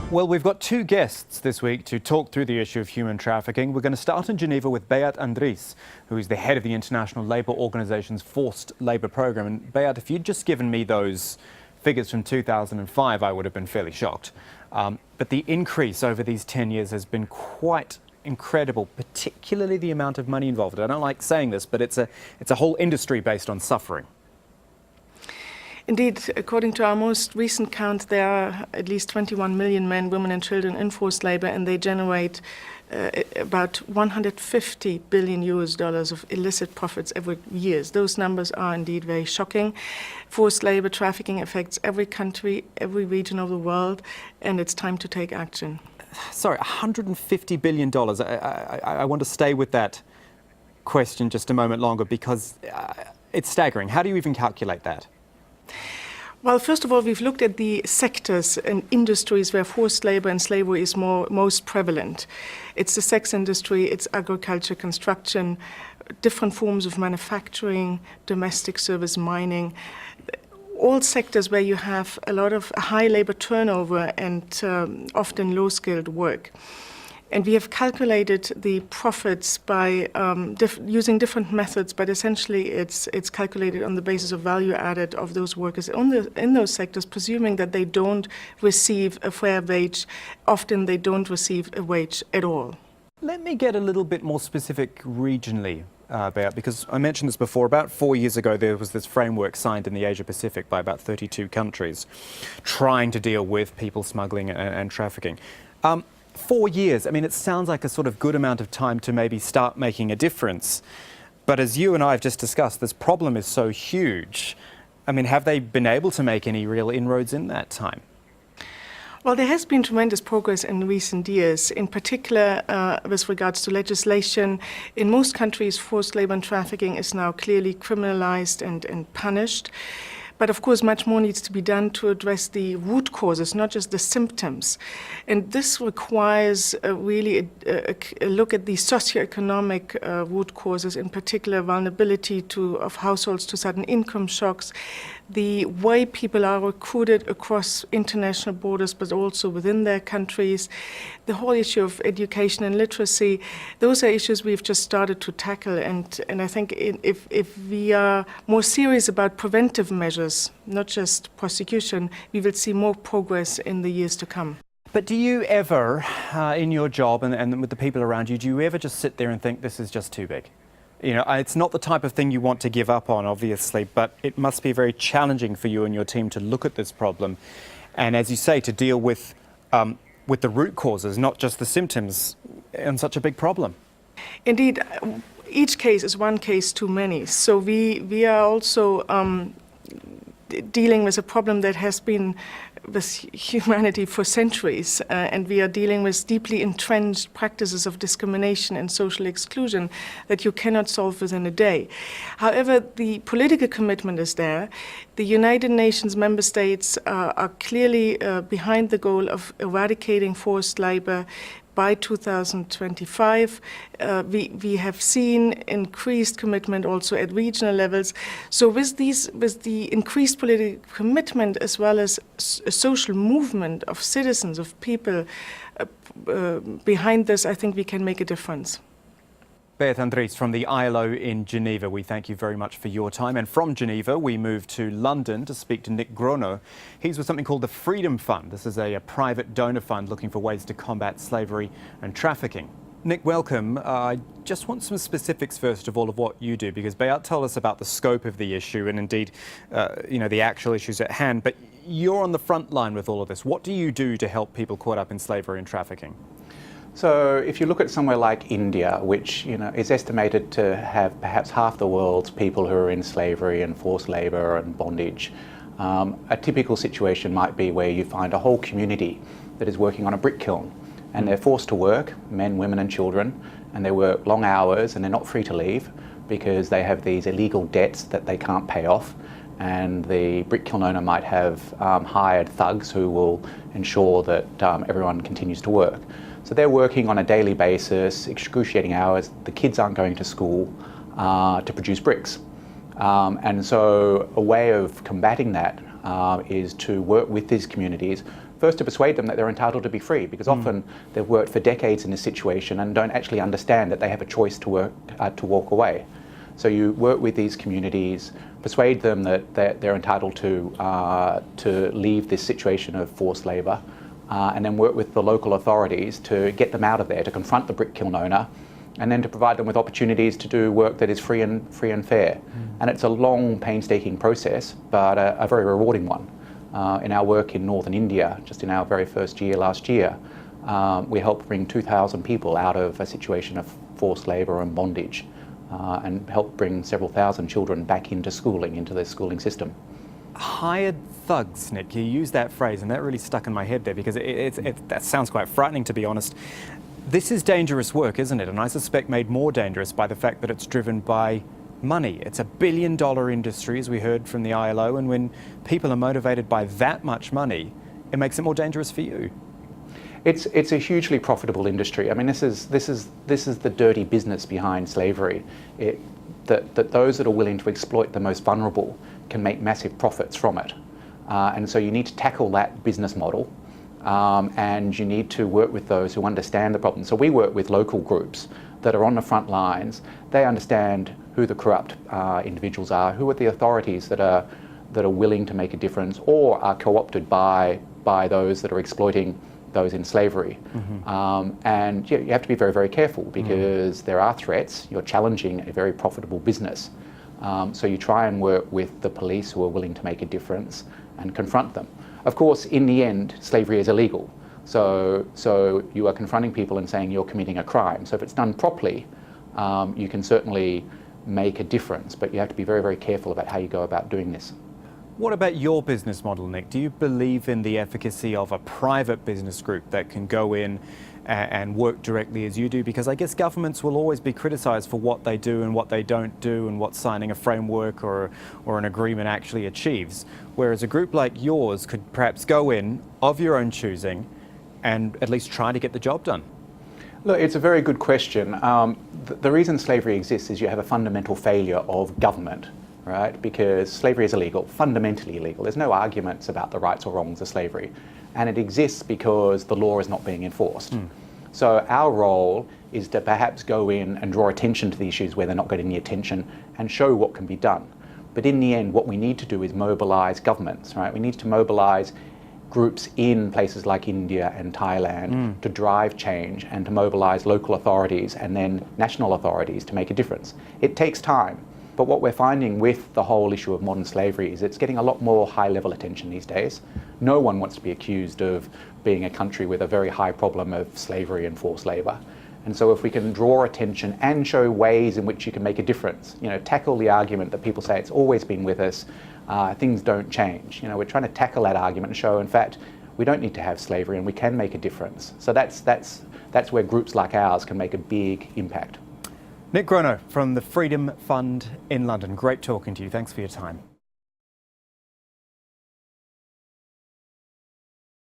Well, we've got two guests this week to talk through the issue of human trafficking. We're going to start in Geneva with Beate who is the head of the International Labour Organization's Forced Labour Programme. And Beate, if you'd just given me those figures from 2005, I would have been fairly shocked. But the increase over these 10 years has been quite incredible, particularly the amount of money involved. I don't like saying this, but it's a whole industry based on suffering. Indeed, according to our most recent count, there are at least 21 million men, women and children in forced labor, and they generate about 150 billion US dollars of illicit profits every year. Those numbers are indeed very shocking. Forced labor trafficking affects every country, every region of the world, and it's time to take action. Sorry, $150 billion. I want to stay with that question just a moment longer because it's staggering. How do you even calculate that? Well, first of all, we've looked at the sectors and industries where forced labor and slavery is most prevalent. It's the sex industry, it's agriculture, construction, different forms of manufacturing, domestic service, mining, all sectors where you have a lot of high labor turnover and often low-skilled work. And we have calculated the profits by using different methods, but essentially it's calculated on the basis of value added of those workers in those sectors, presuming that they don't receive a fair wage. Often they don't receive a wage at all. Let me get a little bit more specific regionally, Beate, because I mentioned this before. About 4 years ago, there was this framework signed in the Asia Pacific by about 32 countries trying to deal with people smuggling and trafficking. 4 years, I mean, it sounds like a sort of good amount of time to maybe start making a difference. But as you and I have just discussed, this problem is so huge. I mean, have they been able to make any real inroads in that time? Well, there has been tremendous progress in recent years, in particular with regards to legislation. In most countries, forced labor and trafficking is now clearly criminalized and punished. But of course, much more needs to be done to address the root causes, not just the symptoms. And this requires really a look at the socioeconomic root causes, in particular vulnerability of households to sudden income shocks, the way people are recruited across international borders, but also within their countries, the whole issue of education and literacy. Those are issues we've just started to tackle. And I think if we are more serious about preventive measures, not just prosecution, we will see more progress in the years to come. But do you ever, in your job and with the people around you, do you ever just sit there and think this is just too big? You know, it's not the type of thing you want to give up on, obviously, but it must be very challenging for you and your team to look at this problem and, as you say, to deal with the root causes, not just the symptoms, on such a big problem. Indeed, each case is one case too many. So we are also dealing with a problem that has been with humanity for centuries, and we are dealing with deeply entrenched practices of discrimination and social exclusion that you cannot solve within a day. However, the political commitment is there. The United Nations member states are clearly behind the goal of eradicating forced labor by 2025. We have seen increased commitment also at regional levels. So with the increased political commitment as well as a social movement of citizens, of people behind this, I think we can make a difference. Beate from the ILO in Geneva, we thank you very much for your time. And from Geneva, we move to London to speak to Nick Grono. He's with something called the Freedom Fund. This is a private donor fund looking for ways to combat slavery and trafficking. Nick, welcome. I just want some specifics, first of all, of what you do, because Beate told us about the scope of the issue and indeed, the actual issues at hand. But you're on the front line with all of this. What do you do to help people caught up in slavery and trafficking? So if you look at somewhere like India, which is estimated to have perhaps half the world's people who are in slavery and forced labour and bondage, a typical situation might be where you find a whole community that is working on a brick kiln, and they're forced to work, men, women and children, and they work long hours and they're not free to leave because they have these illegal debts that they can't pay off. And the brick kiln owner might have hired thugs who will ensure that everyone continues to work. So they're working on a daily basis, excruciating hours. The kids aren't going to school to produce bricks. And so a way of combating that is to work with these communities first to persuade them that they're entitled to be free, because often they've worked for decades in this situation and don't actually understand that they have a choice to walk away. So you work with these communities, persuade them that they're entitled to leave this situation of forced labour, and then work with the local authorities to get them out of there, to confront the brick kiln owner, and then to provide them with opportunities to do work that is free and fair. And it's a long, painstaking process, but a very rewarding one. In our work in northern India, just in our very first year last year, we helped bring 2,000 people out of a situation of forced labour and bondage, and helped bring several thousand children back into schooling, into the schooling system. Hired thugs, Nick, you used that phrase, and that really stuck in my head there, because that sounds quite frightening, to be honest. This is dangerous work, isn't it? And I suspect made more dangerous by the fact that it's driven by money. It's $1 billion industry, as we heard from the ILO, and when people are motivated by that much money, it makes it more dangerous for you. It's a hugely profitable industry. I mean, this is the dirty business behind slavery. That those that are willing to exploit the most vulnerable can make massive profits from it. And so you need to tackle that business model, and you need to work with those who understand the problem. So we work with local groups that are on the front lines. They understand who the corrupt individuals are, who are the authorities that are willing to make a difference or are co-opted by those that are exploiting those in slavery. And you have to be very, very careful, because there are threats. You're challenging a very profitable business. So you try and work with the police who are willing to make a difference and confront them. Of course, in the end, slavery is illegal. So you are confronting people and saying you're committing a crime. So if it's done properly, you can certainly make a difference, but you have to be very, very careful about how you go about doing this. What about your business model, Nick? Do you believe in the efficacy of a private business group that can go in and work directly as you do? Because I guess governments will always be criticised for what they do and what they don't do and what signing a framework or an agreement actually achieves. Whereas a group like yours could perhaps go in of your own choosing and at least try to get the job done. Look, it's a very good question. The reason slavery exists is you have a fundamental failure of government, right? Because slavery is illegal, fundamentally illegal. There's no arguments about the rights or wrongs of slavery. And it exists because the law is not being enforced. So our role is to perhaps go in and draw attention to the issues where they're not getting the attention and show what can be done. But in the end, what we need to do is mobilise governments, right? We need to mobilise groups in places like India and Thailand to drive change and to mobilise local authorities and then national authorities to make a difference. It takes time. But what we're finding with the whole issue of modern slavery is it's getting a lot more high-level attention these days. No one wants to be accused of being a country with a very high problem of slavery and forced labour. And so if we can draw attention and show ways in which you can make a difference, tackle the argument that people say it's always been with us, things don't change. We're trying to tackle that argument and show, in fact, we don't need to have slavery and we can make a difference. So that's where groups like ours can make a big impact. Nick Grono from the Freedom Fund in London. Great talking to you. Thanks for your time.